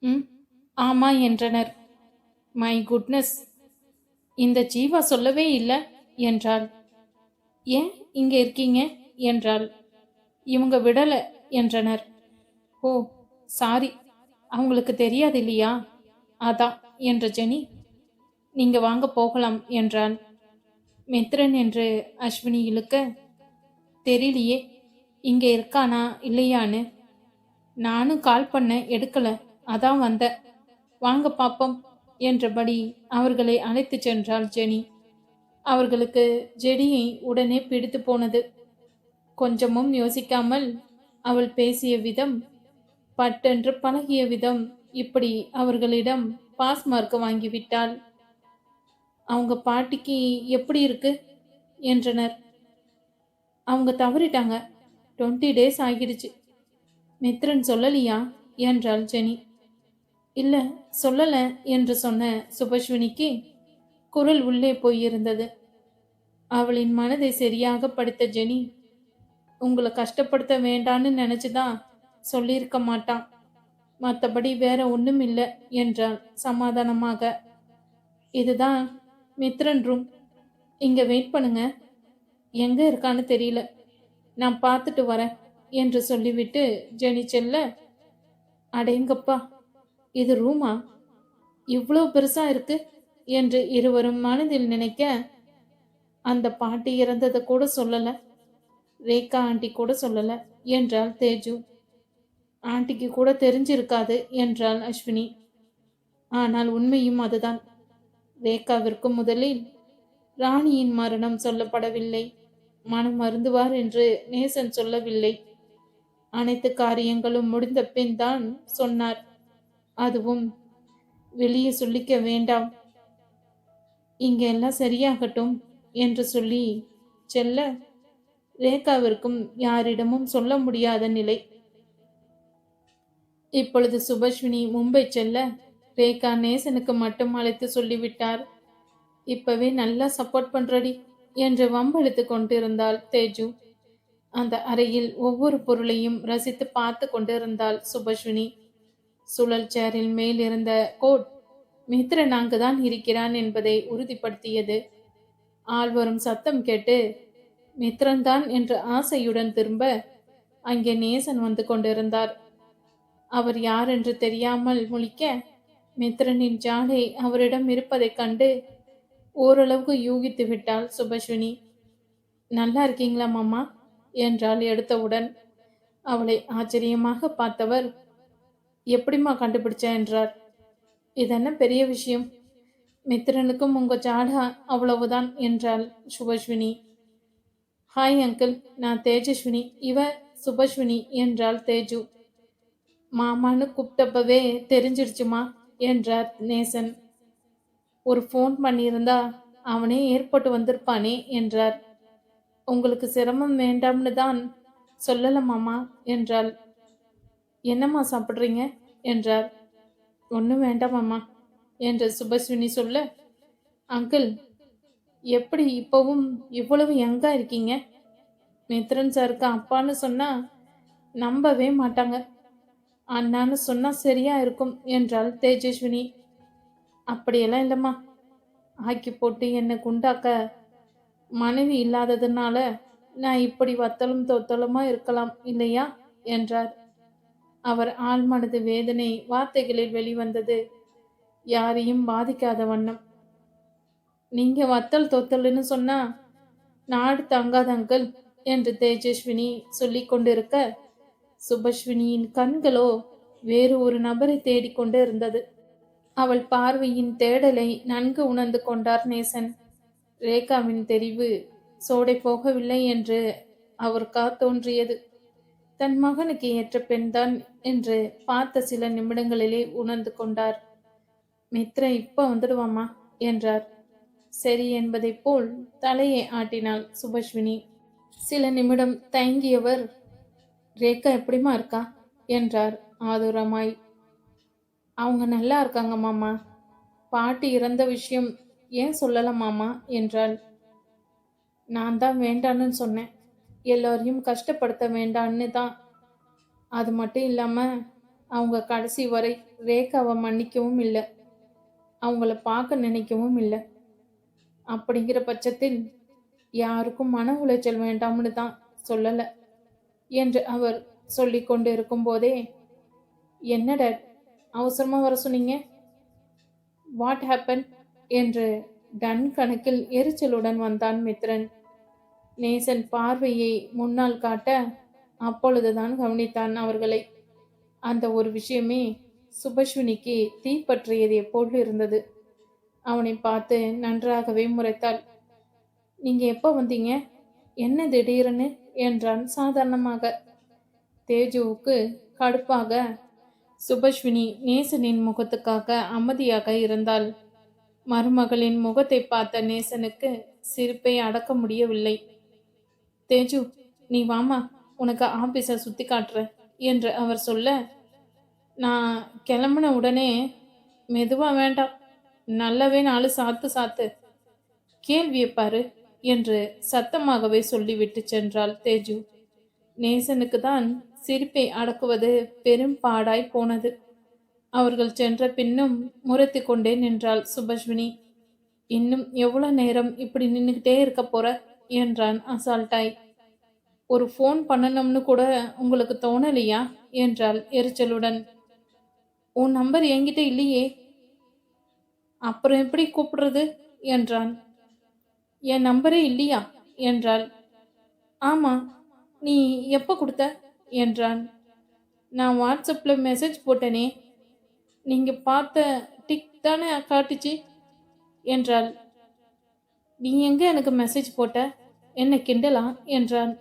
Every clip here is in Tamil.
ம் ஆமா என்றனர். மை குட்னஸ், இந்த ஜீவா சொல்லவே இல்லை என்றாள். ஏன் இங்க இருக்கீங்க என்றாள். இவங்க விடல என்றனர். ஓ சாரி, அவங்களுக்கு தெரியாது இல்லையா, அதான் என்ற ஜெனி. நீங்க வாங்க போகலாம் என்றான். மித்ரன் என்று அஸ்வினி இழுக்க, தெரியலையே இங்க இருக்கானா இல்லையான்னு. நானும் கால் பண்ண எடுக்கல, அதான் வந்த. வாங்க பாப்போம் என்றபடி அவர்களை அழைத்து சென்றாள் ஜெனி. அவர்களுக்கு ஜெனியை உடனே பிடித்து போனது. கொஞ்சமும் யோசிக்காமல் அவள் பேசிய விதம், பட்டென்று பழகிய விதம், இப்படி அவர்களிடம் பாஸ் மார்க் வாங்கிவிட்டாள். அவங்க பாட்டிக்கு எப்படி இருக்கு என்றனர். அவங்க தவறிட்டாங்க, 20 days ஆகிடுச்சு. மித்ரன் சொல்லலியா என்றாள் ஜெனி. இல்ல சொல்லல என்று சொன்ன சுபஸ்வினிக்கு குரல் உள்ளே போயிருந்தது. அவளின் மனதை சரியாக படித்த ஜெனி, உங்களை கஷ்டப்படுத்த வேண்டான்னு நினைச்சுதான் சொல்லியிருக்க மாட்டான், மற்றபடி வேற ஒண்ணும் இல்லை என்றாள் சமாதானமாக. இதுதான் மித்ரன் ரூம், இங்க வெயிட் பண்ணுங்க, எங்க இருக்கான்னு தெரியல, நான் பார்த்துட்டு வரேன் என்று சொல்லிவிட்டு ஜெனி செல்ல, அடேங்கப்பா இது ரூமா, இவ்வளோ பெருசா இருக்கு என்று இருவரும் மனதில் நினைக்க, அந்த பாட்டி இறந்ததை கூட சொல்லல, ரேகா ஆண்டி கூட சொல்லல என்றாள் தேஜு. ஆண்டிக்கு கூட தெரிஞ்சிருக்காது என்றாள் அஸ்வினி. ஆனால் உண்மையும் அதுதான். ரேகாவிற்கு முதலில் ராணியின் மரணம் சொல்லப்படவில்லை, மனம் வருந்துவார் என்று நேசன் சொல்லவில்லை. அனைத்து காரியங்களும் முடிந்த பின் தான் சொன்னார். அதுவும் வெளியே சொல்லிக்க வேண்டாம், இங்க எல்லாம் சரியாகட்டும் என்று சொல்லி செல்ல, ரேகாவிற்கும் யாரிடமும் சொல்ல முடியாத நிலை. இப்பொழுது சுபஸ்வினி மும்பை செல்ல, ரேகா நேசனுக்கு மட்டும் அழைத்து சொல்லிவிட்டார். இப்பவே நல்லா சப்போர்ட் பண்றடி என்று வம்பெழுத்து கொண்டிருந்தாள் தேஜு. அந்த அறையில் ஒவ்வொரு பொருளையும் ரசித்து பார்த்து கொண்டிருந்தாள் சுபஸ்வினி. சுழல் சேரில் மேல் இருந்த கோட் மித்ரன் அங்குதான் இருக்கிறான் என்பதை உறுதிப்படுத்தியது. ஆள் வரும் சத்தம் கேட்டு மித்ரன் தான் என்று ஆசையுடன் திரும்ப, அங்கே நேசன் வந்து கொண்டிருந்தார். அவர் யார் என்று தெரியாமல் முழிக்க, மித்ரனின் ஜாடை அவரிடம் இருப்பதைக் கண்டு ஓரளவுக்கு யூகித்து விட்டாள் சுபஸ்வினி. நல்லா இருக்கீங்களா மாமா என்றாள் எடுத்தவுடன். அவளை ஆச்சரியமாக பார்த்தவர், எப்படிம்மா கண்டுபிடிச்ச என்றார். இதென்ன பெரிய விஷயம், மித்ரனுக்கும் உங்க ஜாடா அவ்வளவுதான் என்றாள் சுபஸ்வினி. ஹாய் அங்கிள், நான் தேஜஸ்வினி, இவ சுபஸ்வினி என்றாள் தேஜு. மாமான்னு கூப்பிட்டப்பவே தெரிஞ்சிருச்சுமா என்றார் நேசன். ஒரு ஃபோன் பண்ணியிருந்தா அவனே ஏற்பட்டு வந்திருப்பானே என்றார். உங்களுக்கு சிரமம் வேண்டாம்னு தான் சொல்லல மாமா என்றாள். என்னம்மா சாப்பிட்றீங்க என்றார். ஒன்றும் வேண்டாம் அம்மா என்று சுபஸ்வினி சொல்ல, அங்கிள் எப்படி இப்போவும் இவ்வளவு யங்கா இருக்கீங்க, மித்ரன் சாருக்கு அப்பான்னு சொன்னா நம்பவே மாட்டாங்க, அண்ணான்னு சொன்னா சரியா இருக்கும் என்றாள் தேஜஸ்வினி. அப்படியெல்லாம் இல்லைம்மா, ஆக்கி போட்டு என்னை குண்டாக்க மனைவி இல்லாததுனால நான் இப்படி வத்தலும் தொத்தலுமா இருக்கலாம் இல்லையா என்றார். அவர் ஆழ்மனது வேதனை வார்த்தைகளில் வெளிவந்தது, யாரையும் பாதிக்காத வண்ணம். நீங்க வத்தல் தொத்தல்னு சொன்னா நாடு தங்காத அங்கிள் என்று தேஜஸ்வினி சொல்லி கொண்டிருக்க, சுபஸ்வினியின் கண்களோ வேறு ஒரு நபரை தேடிக்கொண்டு இருந்தது. அவள் பார்வையின் தேடலை நன்கு உணர்ந்து கொண்டார் நேசன். ரேகாவின் தெரிவு சோடை போகவில்லை என்று அவருக்கா தோன்றியது. தன் மகனுக்கு ஏற்ற பெண்தான் என்று பார்த்த சில நிமிடங்களிலே உணர்ந்து கொண்டார். மித்ரா இப்ப வந்துடுவாமா என்றார். சரி என்பதை போல் தலையை ஆட்டினாள் சுபஸ்வினி. சில நிமிடம் தயங்கியவர், ரேகா எப்படிமா இருக்கா என்றார் ஆதுரமாய். அவங்க நல்லா இருக்காங்க மாமா, பாட்டி இறந்த விஷயம் ஏன் சொல்லல மாமா என்றாள். நான் தான் வேண்டான்னு சொன்னேன், எல்லோரையும் கஷ்டப்படுத்த வேண்டான்னு தான். அது மட்டும் இல்லாம அவங்க கடைசி வரை ரேகாவை மன்னிக்கவும் இல்லை, அவங்கள பார்க்க நினைக்கவும் இல்லை. அப்படிங்கிற பட்சத்தில் யாருக்கும் மன உளைச்சல் வேண்டாம்னு தான் சொல்லலை என்று அவர் சொல்லி கொண்டு இருக்கும்போதே, என்ன டாட், அவசரமா வர சொன்னீங்க? வாட் ஹேப்பன் என்று டன் கணக்கில் எரிச்சலுடன் வந்தான் மித்ரன். நேசன் பார்வையை முன்னால் காட்ட அப்பொழுதுதான் கவனித்தான் அவர்களை. அந்த ஒரு விஷயமே சுபஸ்வினிக்கு தீப்பற்றியதை போல் இருந்தது. அவனை பார்த்து நன்றாகவே முறைத்தாள். நீங்க எப்போ வந்தீங்க? என்ன திடீர்னு என்றான் சாதாரணமாக. தேஜுவுக்கு கடுப்பாக சுபஸ்வினி நேசனின் முகத்துக்காக அமைதியாக இருந்தாள். மருமகளின் முகத்தை பார்த்த நேசனுக்கு சிரிப்பை அடக்க முடியவில்லை. தேஜு, நீ வாமா, உனக்கு ஆபீஸை சுத்தி காட்டுற என்று அவர் சொல்ல, நான் கிளம்பின உடனே, மெதுவா வேண்டாம், நல்லாவே 4 சாத்து சாத்து, கேள்வியை பாரு என்று சத்தமாகவே சொல்லிவிட்டு சென்றாள் தேஜு. நேசனுக்கு தான் சிரிப்பை அடக்குவது பெரும் பாடாய் போனது. அவர்கள் சென்ற பின்னும் முறைத்து கொண்டே நின்றாள் சுபஸ்வினி. இன்னும் எவ்வளவு நேரம் இப்படி நின்றுகிட்டே இருக்க போற என்றான் அசால்ட்டாய். ஒரு ஃபோன் பண்ணணும்னு கூட உங்களுக்கு தோணலையா என்றாள் எரிச்சலுடன். உன் நம்பர் என்கிட்ட இல்லையே. அப்புறம் எப்படி கூப்பிடுறது என்றான். என் நம்பரே இல்லையா என்றாள். ஆமா, நீ எப்போ கொடுத்த என்றான். நான் வாட்ஸ்அப்பில் மெசேஜ் போட்டேனே, நீங்க பார்த்த டிக் தானே காட்டுச்சு என்றாள். நீ எங்க எனக்கு மெசேஜ் போட்ட? என்ன கிண்டலா என்றான்.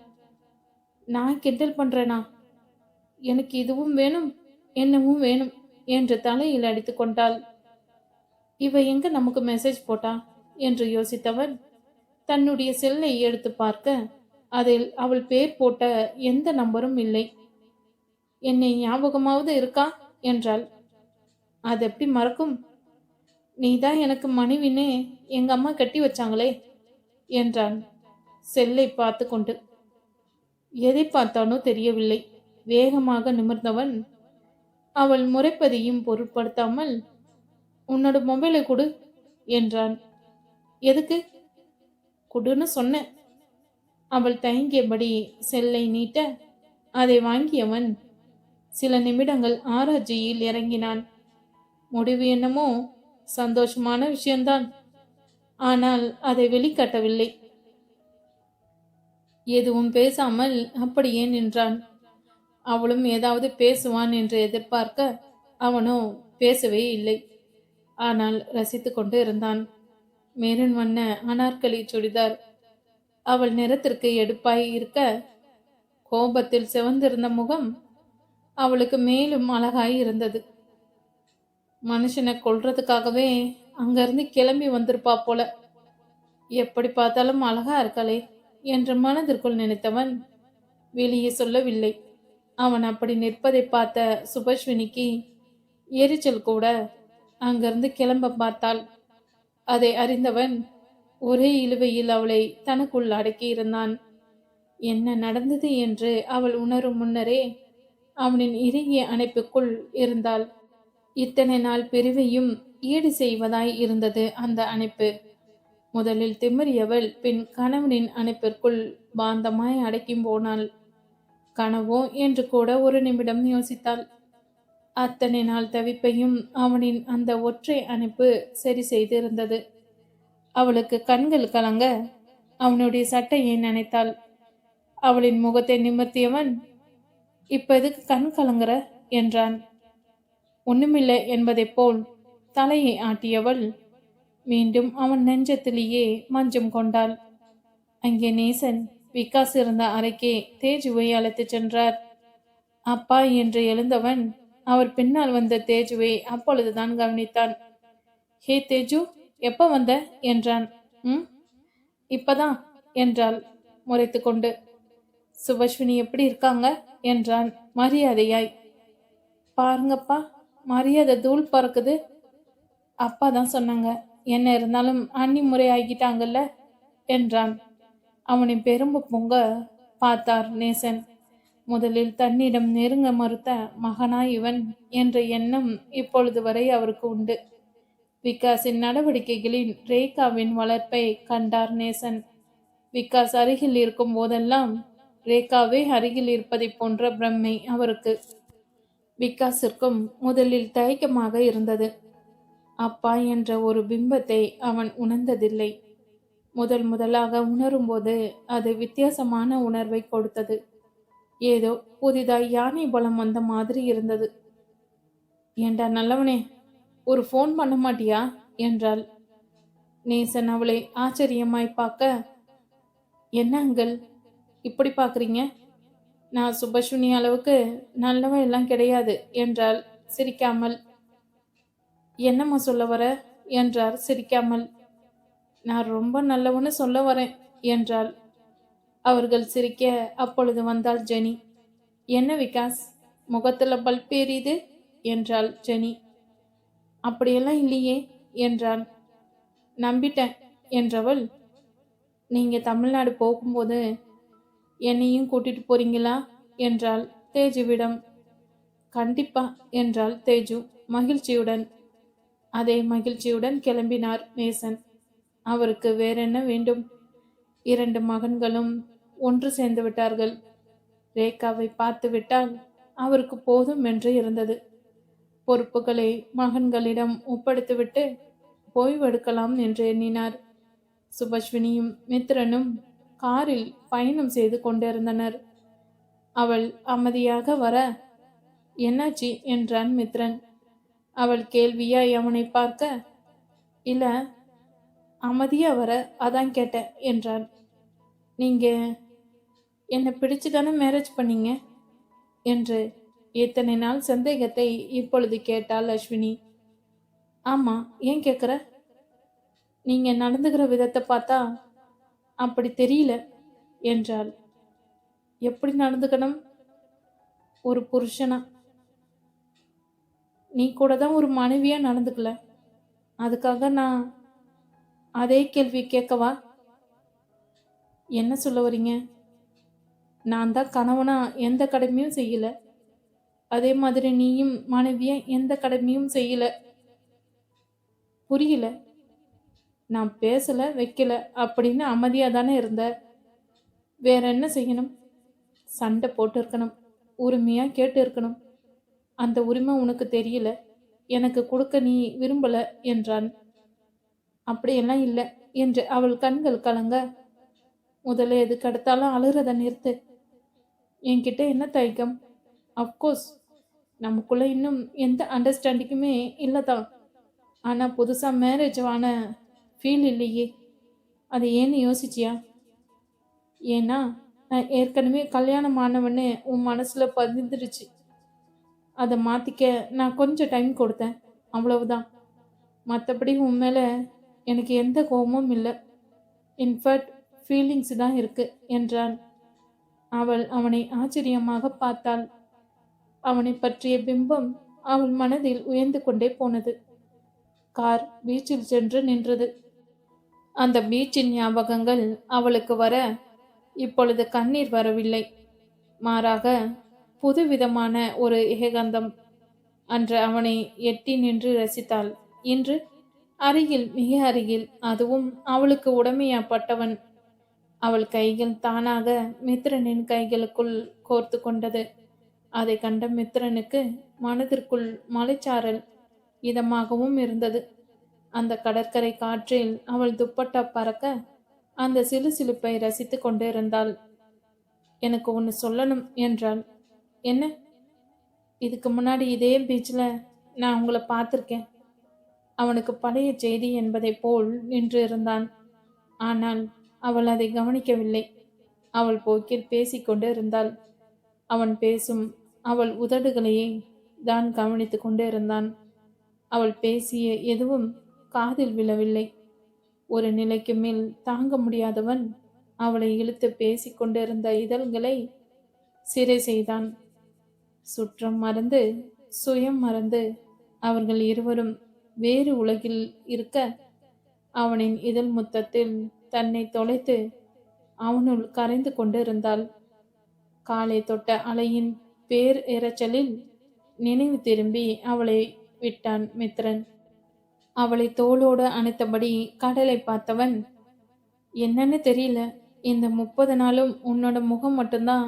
நான் கிண்டல் பண்றேனா? எனக்கு இதுவும் வேணும் என்னவும் வேணும் என்று தலையில் அடித்து கொண்டாள். இவ எங்க நமக்கு மெசேஜ் போட்டா என்று யோசித்தவன் தன்னுடைய செல்லை எடுத்து பார்க்க அதில் அவள் பேர் போட்ட எந்த நம்பரும் இல்லை. என்னை ஞாபகமாவது இருக்கா என்றாள். அது எப்படி மறக்கும்? நீதான் எனக்கு மனைவின்னு எங்க அம்மா கட்டி வச்சாங்களே என்றான் செல்லை பார்த்து கொண்டு. எதை பார்த்தானோ தெரியவில்லை. வேகமாக நிமிர்ந்தவன் அவள் முறைப்பதையும் பொருட்படுத்தாமல், உன்னோட மொபைலை கொடு என்றான். எதுக்கு? குடுன்னு சொன்னேன். அவள் தயங்கியபடி செல்லை நீட்ட அதை வாங்கியவன் சில நிமிடங்கள் ஆராய்ச்சியில் இறங்கினான். முடிவு என்னமோ சந்தோஷமான விஷயம்தான், ஆனால் அதை வெளிக்காட்டவில்லை. எதுவும் பேசாமல் அப்படியே நின்றான். அவளும் ஏதாவது பேசுவான் என்று எதிர்பார்க்க அவனோ பேசவே இல்லை. ஆனால் ரசித்து கொண்டு இருந்தான். மெரூன் வண்ண அனார்கலி சுடிதார் அவள் நிறத்திற்கு எடுப்பாய் இருக்க, கோபத்தில் சிவந்திருந்த முகம் அவளுக்கு மேலும் அழகாய் இருந்தது. மனுஷனை கொல்றதுக்காகவே அங்கிருந்து கிளம்பி வந்திருப்பா போல. எப்படி பார்த்தாலும் அழகா இருக்காளே என்று மனதிற்குள் நினைத்தவன் வெளியே சொல்லவில்லை. அவன் அப்படி நிற்பதை பார்த்த சுபஸ்வினிக்கு எரிச்சல் கூட அங்கிருந்து கிளம்ப பார்த்தாள். அதை அறிந்தவன் ஒரே இழுவையில் அவளை தனக்குள் அடக்கி இருந்தான். என்ன நடந்தது என்று அவள் உணரும் முன்னரே அவனின் இறுகிய அணைப்புக்குள் இருந்தாள். இத்தனை நாள் பிரிவையும் ஈடு செய்வதாய் இருந்தது அந்த அணைப்பு. முதலில் திமிரியவள் பின் கணவனின் அணைப்பிற்குள் பாந்தமாய் அடக்கி போனாள். கனவோ என்று கூட ஒரு நிமிடம் யோசித்தாள். அத்தனை நாள் தவிப்பையும் அவனின் அந்த ஒற்றை அணைப்பு சரி செய்திருந்தது. அவளுக்கு கண்கள் கலங்க அவனுடைய சட்டையை நினைத்தாள். அவளின் முகத்தை நிமிர்த்தியவன், இப்ப எதுக்கு கண் கலங்குற என்றான். ஒண்ணுமில்லை என்பதை போல் தலையை ஆட்டியவள் மீண்டும் அவன் நெஞ்சத்திலேயே மஞ்சம் கொண்டாள். அங்கே நேசன் விகாஸ் இருந்த அறைக்கே தேஜுவை அழைத்து சென்றார். அப்பா என்று எழுந்தவன் அவர் பின்னால் வந்த தேஜுவை அப்பொழுதுதான் கவனித்தான். ஹே தேஜு, எப்ப வந்த என்றான். இப்பதான் என்றாள் முறைத்து கொண்டு. சுபஸ்வினி எப்படி இருக்காங்க என்றான் மரியாதையாய். பாருங்கப்பா, மரியாதை தூள் பறக்குது. அப்பா தான் சொன்னாங்க, என்ன இருந்தாலும் அண்ணி முறை ஆகிட்டாங்கல்ல என்றான். அவனை பெரும்பு பொங்க பார்த்தார் நேசன். முதலில் தன்னிடம் நெருங்க மறுத்த மகனா இவன் என்ற எண்ணம் இப்பொழுது வரை அவருக்கு உண்டு. விகாஸின் நடவடிக்கைகளில் ரேகாவின் வளர்ப்பை கண்டார் நேசன். விகாஸ் அருகில் இருக்கும் போதெல்லாம் ரேகாவே அருகில் இருப்பதை போன்ற பிரம்மை அவருக்கு. விகாஸிற்கும் முதலில் தயக்கமாக இருந்தது. அப்பா என்ற ஒரு பிம்பத்தை அவன் உணர்ந்ததில்லை. முதலாக உணரும்போது அது வித்தியாசமான உணர்வை கொடுத்தது. ஏதோ புதிதாய் யானை பலம் வந்த மாதிரி இருந்தது. ஏண்டா நல்லவனே, ஒரு ஃபோன் பண்ண மாட்டியா என்றாள். நேசன் அவளை ஆச்சரியமாய் பார்க்க, என்ன அங்கிள் இப்படி பார்க்குறீங்க? நான் சுபஸ்வினி அளவுக்கு நல்லவன் எல்லாம் கிடையாது என்றாள் சிரிக்காமல். என்னம்மா சொல்ல வர என்றார் சிரிக்காமல். நான் ரொம்ப நல்லவன்னு சொல்ல வரேன் என்றாள். அவர்கள் சிரிக்க அப்பொழுது வந்தாள் ஜெனி. என்ன விகாஸ், முகத்துல பல்ப் எரியுது என்றாள் ஜெனி. அப்படியெல்லாம் இல்லையே என்றான். நம்பிட்டேன் என்றவள், நீங்க தமிழ்நாடு போகும்போது என்னையும் கூட்டிட்டு போறீங்களா என்றாள் தேஜுவிடம். கண்டிப்பா என்றாள் தேஜு மகிழ்ச்சியுடன். அதே மகிழ்ச்சியுடன் கிளம்பினார் நேசன். அவருக்கு வேறென்ன வேண்டும்? 2 மகன்களும் ஒன்று சேர்ந்து விட்டார்கள். ரேகாவை பார்த்து விட்டால் அவருக்கு போதும் என்று இருந்தது. பொறுப்புகளை மகன்களிடம் ஒப்படைத்துவிட்டு ஓய்வெடுக்கலாம் என்று எண்ணினார். சுபஸ்வினியும் மித்ரனும் காரில் பயணம் செய்து கொண்டிருந்தனர். அவள் அமைதியாக வர, என்னாச்சு என்றான் மித்ரன். அவள் கேள்வியாய் அவனை பார்க்க, இல்ல அமைதியா வர அதான் கேட்டேன் என்றான். நீங்க என்னை பிடிச்சுதானே மேரேஜ் பண்ணீங்க என்று இத்தனை நாள் சந்தேகத்தை இப்பொழுது கேட்டாள் அஸ்வினி. ஆமா, ஏன் கேட்குற? நீங்க நடந்துகிற விதத்தை பார்த்தா அப்படி தெரியல என்றாள். எப்படி நடந்துக்கணும்? ஒரு புருஷனா? நீ கூட தான் ஒரு மனைவியா நடந்துக்கல, அதுக்காக நான் அதே கேள்வி கேட்கவா? என்ன சொல்ல வரீங்க? நான் தான் கணவனா எந்த கடமையும் செய்யல, அதே மாதிரி நீயும் மனைவியா எந்த கடமையும் செய்யல. புரியல. நான் பேசல வைக்கல அப்படின்னு அமைதியா தானே இருந்த. வேற என்ன செய்யணும்? சண்டை போட்டு இருக்கணும், உரிமையா கேட்டு இருக்கணும். அந்த உரிமை உனக்கு தெரியல, எனக்கு கொடுக்க நீ விரும்பல என்றான். அப்படியெல்லாம் இல்லை என்று அவள் கண்கள் கலங்க, முதல்ல எதுக்கு எடுத்தாலும் அழுறத நிறுத்து. என்கிட்ட என்ன தயக்கம்? அஃப்கோர்ஸ் நமக்குள்ள இன்னும் எந்த அண்டர்ஸ்டாண்டிங்குமே இல்லைதான். ஆனால் புதுசாக மேரேஜ் ஆன ஃபீல் இல்லையே, அது ஏன்னு யோசிச்சியா? ஏன்னா நான் ஏற்கனவே கல்யாணம் ஆனவன்னு உன் மனசில் பதிந்துருச்சு. அதை மாற்றிக்க நான் கொஞ்சம் டைம் கொடுத்தேன், அவ்வளவுதான். மற்றபடி உன் மேலே எனக்கு எந்த கோபமும் இல்லை. இன்ஃபேக்ட் ஃபீலிங்ஸ் தான் இருக்கு என்றான். அவள் அவனை ஆச்சரியமாக பார்த்தாள். அவனை பற்றிய பிம்பம் அவள் மனதில் உயர்ந்து கொண்டே போனது. கார் பீச்சில் சென்று நின்றது. அந்த பீச்சின் ஞாபகங்கள் அவளுக்கு வர இப்பொழுது கண்ணீர் வரவில்லை, மாறாக புதுவிதமான ஒரு ஏகாந்தம். அன்று அவனை எட்டி நின்று ரசித்தாள். இன்று அருகில், மிக அருகில், அதுவும் அவளுக்கு உடமையாப்பட்டவன். அவள் கைகள் தானாக மித்ரனின் கைகளுக்குள் கோர்த்து கொண்டது. அதை கண்ட மித்ரனுக்கு மனதிற்குள் மலைச்சாரல் இதமாகவும் இருந்தது. அந்த கடற்கரை காற்றில் அவள் துப்பட்டா பறக்க அந்த சிலுசிலுப்பை ரசித்து கொண்டு இருந்தாள். எனக்கு ஒன்று சொல்லணும் என்றாள். என்ன? இதுக்கு முன்னாடி இதே பீச்சில் நான் உங்களை பார்த்துருக்கேன். அவனுக்கு பழைய செய்தி என்பதை போல் நின்று இருந்தான். ஆனால் அவள் அதை கவனிக்கவில்லை. அவள் போக்கில் பேசிக்கொண்டு இருந்தாள். அவன் பேசும் அவள் உதடுகளையே தான் கவனித்து கொண்டு இருந்தான். அவள் பேசிய எதுவும் காதில் விழவில்லை. ஒரு நிலைக்கு மேல் தாங்க முடியாதவன் அவளை இழுத்து பேசிக்கொண்டிருந்த இதழ்களை சிறை செய்தான். சுற்றம் மறந்து, சுயம் மறந்து அவர்கள் இருவரும் வேறு உலகில் இருக்க, அவனின் இதழ் முத்தத்தில் தன்னை தொலைத்து அவனுள் கரைந்து கொண்டு இருந்தாள். காலை தொட்ட அலையின் பேர் இரைச்சலில் நினைவு திரும்பி அவளை விட்டான் மித்ரன். அவளை தோளோடு அணைத்தபடி கடலை பார்த்தவன், என்னன்னு தெரியல, இந்த 30 நாளும் உன்னோட முகம் மட்டும்தான்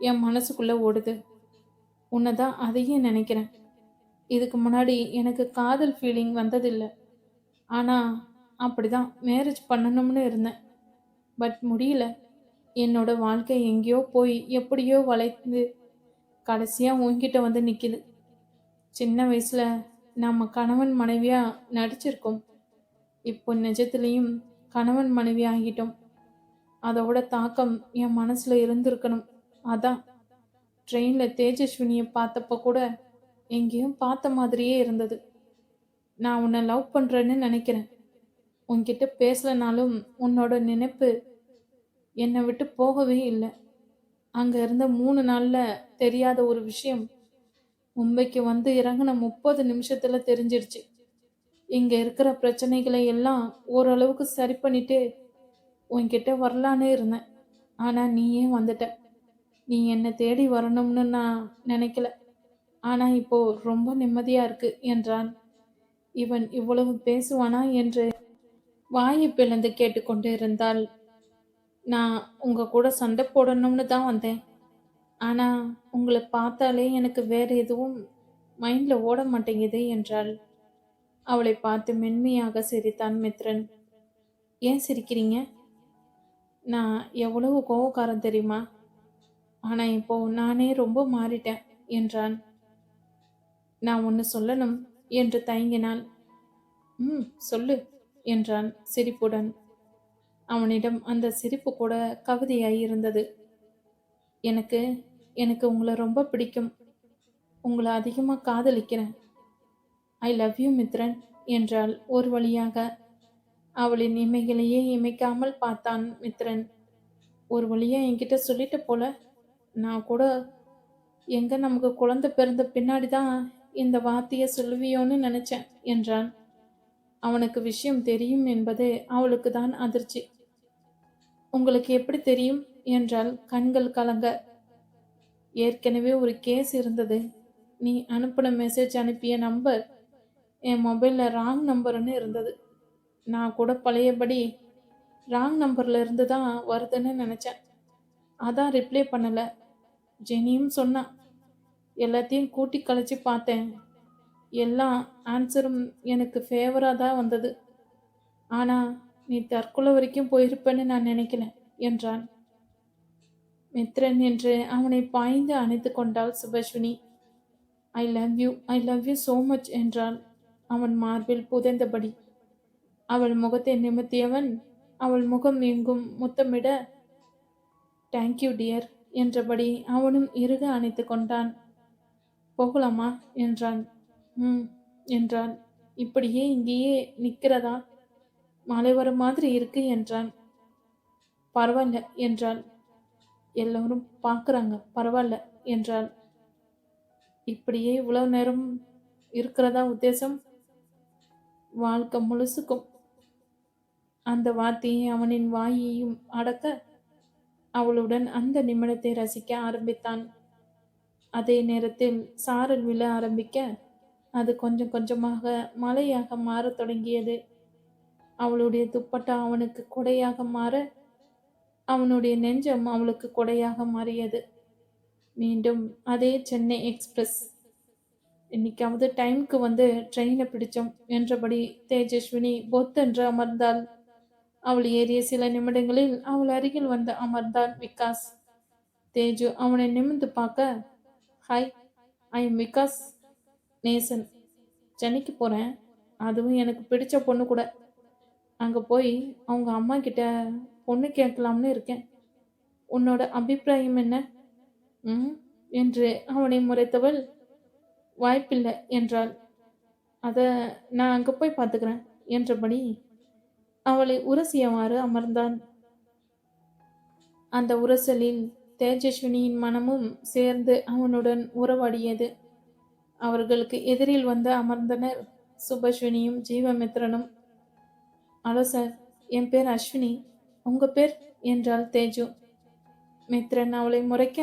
என் மனசுக்குள்ள ஓடுது. உன்னை தான் அதையும் நினைக்கிறேன். இதுக்கு முன்னாடி எனக்கு காதல் ஃபீலிங் வந்ததில்லை. ஆனால் அப்படிதான் மேரேஜ் பண்ணணும்னு இருந்தேன். பட் முடியல. என்னோட வாழ்க்கை எங்கேயோ போய் எப்படியோ வளைந்து கடைசியாக உன்கிட்ட வந்து நிற்கிது. சின்ன வயசில் நம்ம கணவன் மனைவியாக நடிச்சிருக்கோம். இப்போ நிஜத்துலேயும் கணவன் மனைவி ஆகிட்டோம். அதோட தாக்கம் என் மனசில் இருந்திருக்கணும். அதான் ட்ரெயினில் தேஜஸ்வினியை பார்த்தப்ப கூட எங்கேயும் பார்த்த மாதிரியே இருந்தது. நான் உன்னை லவ் பண்ணுறேன்னு நினைக்கிறேன். உன்கிட்ட பேசலனாலும் உன்னோட நினைப்பு என்னை விட்டு போகவே இல்லை. அங்கே இருந்த 3 நாளில் தெரியாத ஒரு விஷயம் மும்பைக்கு வந்து இறங்கின 30 நிமிஷத்தில் தெரிஞ்சிருச்சு. இங்கே இருக்கிற பிரச்சனைகளை எல்லாம் ஓரளவுக்கு சரி பண்ணிட்டு உன்கிட்ட வரலான்னு இருந்தேன். ஆனால் நீயே வந்துட்ட. நீ என்னை தேடி வரணும்னு நான் நினைக்கல. ஆனால் இப்போ ரொம்ப நிம்மதியாக இருக்கு என்றான். இவன் இவ்வளவு பேசுவானா என்று வாயை பிளந்து கேட்டுக்கொண்டு இருந்தாள். நான் உங்க கூட சண்டை போடணும்னு தான் வந்தேன். ஆனால் உங்களை பார்த்தாலே எனக்கு வேற எதுவும் மைண்டில் ஓட மாட்டேங்குது என்றாள். அவளை பார்த்து மென்மையாக சிரித்தான் மித்ரன். ஏன் சிரிக்கிறீங்க? நான் எவ்வளவு கோவக்காரன் தெரியுமா? ஆனால் இப்போ நானே ரொம்ப மாறிட்டேன் என்றான். நான் ஒன்று சொல்லணும் என்று தயங்கினாள். சொல்லு என்றான் சிரிப்புடன். அவனிடம் அந்த சிரிப்பு கூட கவிதையாய் இருந்தது. எனக்கு எனக்கு உங்களை ரொம்ப பிடிக்கும். உங்களை அதிகமாக காதலிக்கிறேன். ஐ லவ் யூ மித்ரன் என்றாள் ஒரு வழியாக. அவளின் இமைகளையே இமைக்காமல் பார்த்தான் மித்ரன். ஒரு வழியா என்கிட்ட சொல்லிட்டு போல. நான் கூட எங்க நமக்கு குழந்தை பிறந்த பின்னாடி தான் இந்த வார்த்தையை சொல்லுவியோன்னு நினைச்சேன் என்றான். அவனுக்கு விஷயம் தெரியும் என்பது அவளுக்கு தான் அதிர்ச்சி. உங்களுக்கு எப்படி தெரியும் என்றால் கண்கள் கலங்க. ஏற்கனவே ஒரு கேஸ் இருந்தது. நீ அனுப்பின மெசேஜ் அனுப்பிய நம்பர் என் மொபைலில் ராங் நம்பர்னு இருந்தது. நான் கூட பழையபடி ராங் நம்பர்ல இருந்து தான் வருதுன்னு நினச்சேன். அதான் ரிப்ளை பண்ணலை. ஜெனியும் சொன்னான். எல்லாத்தையும் கூட்டி கழிச்சு பார்த்தேன். எல்லா ஆன்சரும் எனக்கு ஃபேவராக தான் வந்தது. ஆனால் நீ தற்கொலை வரைக்கும் போயிருப்பேன்னு நான் நினைக்கல என்றான். மித்ரன் என்று அவனை பாய்ந்து அணைத்து கொண்டாள் Subhaswini. I love you so much என்றாள் அவன் மார்பில் புதைந்தபடி. அவள் முகத்தை நிமித்தியவன் அவள் முகம் எங்கும் முத்தமிட, தேங்க்யூ டியர் என்றபடி அவனும் இறுக அணைத்து கொண்டான். போகலாமா என்றான். என்றான். இப்படியே இங்கேயே நிற்கிறதா? மழை வர மாதிரி இருக்கு என்றான். பரவாயில்ல என்றாள். எல்லோரும் பார்க்குறாங்க, பரவாயில்ல என்றாள். இப்படியே இவ்வளவு நேரம் இருக்கிறதா உத்தேசம்? வாழ்க்கை முழுசுக்கும். அந்த வார்த்தையை அவனின் வாயையும் அடக்க அவளுடன் அந்த நிமிடத்தை ரசிக்க ஆரம்பித்தான். அதே நேரத்தில் சாரல் விழ ஆரம்பிக்க அது கொஞ்சம் கொஞ்சமாக மழையாக மாறத் தொடங்கியது. அவளுடைய துப்பட்டா அவனுக்கு கொடையாக மாற அவனுடைய நெஞ்சம் அவளுக்கு கொடையாக மாறியது. மீண்டும் அதே சென்னை எக்ஸ்பிரஸ். இன்னைக்காவது டைமுக்கு வந்து ட்ரெயினை பிடிச்சோம் என்றபடி தேஜஸ்வினி பொத்தென்று அமர்ந்தாள். அவள் ஏறிய சில நிமிடங்களில் அவள் அருகில் வந்து அமர்ந்தான் விகாஸ். தேஜு அவனை நிமிர்ந்து பார்க்க, ஹாய், ஐ எம் விகாஸ் நேசன். சென்னைக்கு போகிறேன். அதுவும் எனக்கு பிடிச்ச பொண்ணு கூட. அங்கே போய் அவங்க அம்மா கிட்ட பொண்ணு கேட்கலாம்னு இருக்கேன். உன்னோட அபிப்பிராயம் என்ன? என்று அவனை முறைத்தவள், வாய்ப்பில்லை என்றாள். அதை நான் அங்கே போய் பார்த்துக்கிறேன் என்றபடி அவளை உரசியவாறு அமர்ந்தான். அந்த உரசலில் தேஜஸ்வினியின் மனமும் சேர்ந்து அவனுடன் உறவாடியது. அவர்களுக்கு எதிரில் வந்து அமர்ந்தனர் சுபஸ்வினியும் ஜீவமித்ரனும். ஹலோ சார், என் பேர் அஸ்வினி. உங்கள் பேர் என்றாள் தேஜு. மித்ரன் அவளை முறைக்க,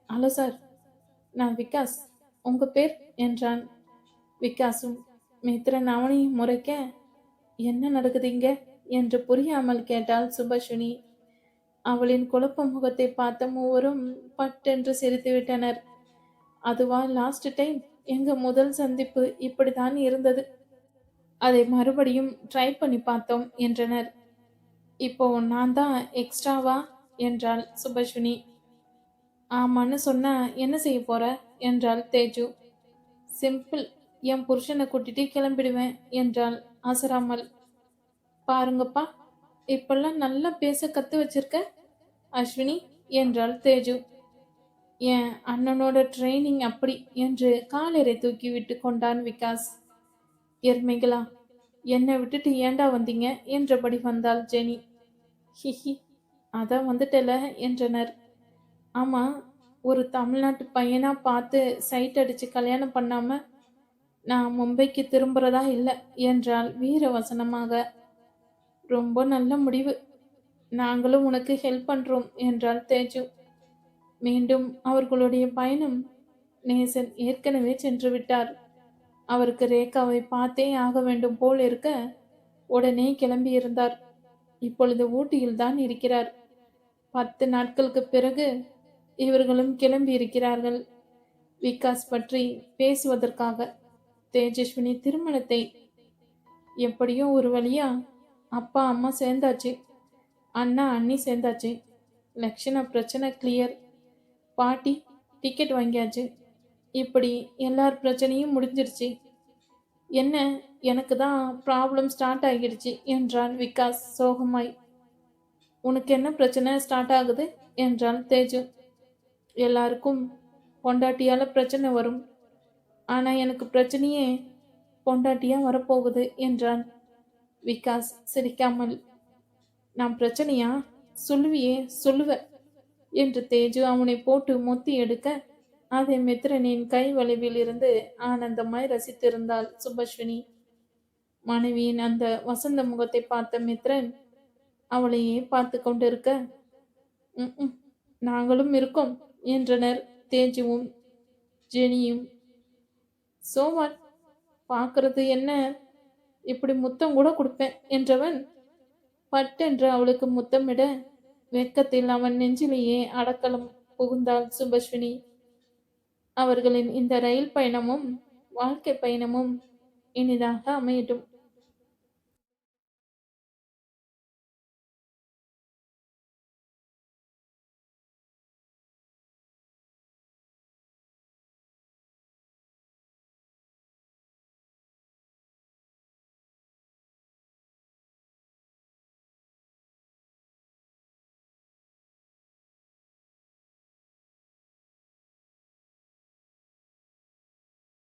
ஹலோ சார், நான் விகாஸ். உங்க பேர் என்றான். விகாஸும். மித்ரன் அவனையும் முறைக்க, என்ன நடக்குது இங்க என்று புரியாமல் கேட்டாள் சுபஸ்வினி. அவளின் குழப்ப முகத்தை பார்த்த மூவரும் பட்டென்று சிரித்துவிட்டனர். அதுவா லாஸ்ட் டைம் எங்க முதல் சந்திப்பு இப்படித்தான் இருந்தது. அதை மறுபடியும் ட்ரை பண்ணி பார்த்தோம் என்றனர். இப்போ நான் தான் எக்ஸ்ட்ராவா என்றாள் சுபஸ்வினி. ஆமான்னு சொன்னா என்ன செய்ய போற என்றாள் தேஜு. சிம்பிள், என் புருஷனை கூட்டிட்டு கிளம்பிடுவேன் என்றாள் அசராமல். பாருங்கப்பா, இப்பெல்லாம் நல்லா பேச கத்து வச்சிருக்க அஸ்வினி என்றாள் தேஜு. என் அண்ணனோட ட்ரைனிங் அப்படி என்று காலரை தூக்கி விட்டு கொண்டான் விகாஸ். எருமைகளா, என்னை விட்டுட்டு ஏண்டா வந்தீங்க என்றபடி வந்தாள் ஜெனி. ஹிஹி, அதான் வந்துட்டல என்றனர். ஆமா, ஒரு தமிழ்நாட்டு பையனா பார்த்து சைட் அடிச்சு கல்யாணம் பண்ணாம நான் மும்பைக்கு திரும்புறதா இல்லை என்றாள் வீரவசனமாக. ரொம்ப நல்ல முடிவு, நாங்களும் உனக்கு ஹெல்ப் பண்றோம் என்றாள் தேஜு. மீண்டும் அவர்களுடைய பயணம். நேசன் ஏற்கனவே சென்று விட்டார். அவருக்கு ரேகாவை பார்த்தே ஆக வேண்டும் போல் இருக்க உடனே கிளம்பி இருந்தார். இப்பொழுது ஊட்டியில் தான் இருக்கிறார். 10 நாட்களுக்கு பிறகு இவர்களும் கிளம்பி இருக்கிறார்கள். விகாஸ் பற்றி பேசுவதற்காக. தேஜஸ்வினி திருமணத்தை. எப்படியோ ஒரு வழியா அப்பா அம்மா சேர்ந்தாச்சு, அண்ணா அண்ணி சேர்ந்தாச்சு, லட்சணா பிரச்சனை கிளியர், பாட்டி டிக்கெட் வாங்கியாச்சு. இப்படி எல்லார் பிரச்சனையும் முடிஞ்சிருச்சு. என்ன, எனக்கு தான் ப்ராப்ளம் ஸ்டார்ட் ஆகிடுச்சு என்றான் விகாஸ் சோகமாய். உனக்கு என்ன பிரச்சனை ஸ்டார்ட் ஆகுது என்றான் தேஜு. எல்லாருக்கும் பொண்டாட்டியால பிரச்சனை வரும், ஆனா எனக்கு பிரச்சனையே பொண்டாட்டியா வரப்போகுது என்றான் விகாஸ் சிரிக்காமல். நான் பிரச்சனையா சொல்லுவியே சொல்லுவ என்று தேஜு அவனை போட்டு மொத்தி எடுக்க அதை மித்ரனின் கை வளைவில் இருந்து ஆனந்தமாய் ரசித்திருந்தாள் சுபஸ்வினி. மனைவியின் அந்த வசந்த முகத்தை பார்த்த மித்ரன் அவளையே பார்த்து கொண்டிருக்க, நாங்களும் இருக்கோம் என்றனர் தேஜுவும் ஜெனியும். சோவாட், பார்க்கறது என்ன, இப்படி முத்தம் கூட கொடுப்பேன் என்றவன் பட்டென்று அவளுக்கு முத்தமிட வெக்கத்தில் அவன் நெஞ்சிலேயே அடக்கலம் புகுந்தாள் சுபஸ்வினி. அவர்களின் இந்த ரயில் பயணமும் வாழ்க்கை பயணமும் இனிதாக அமையட்டும்.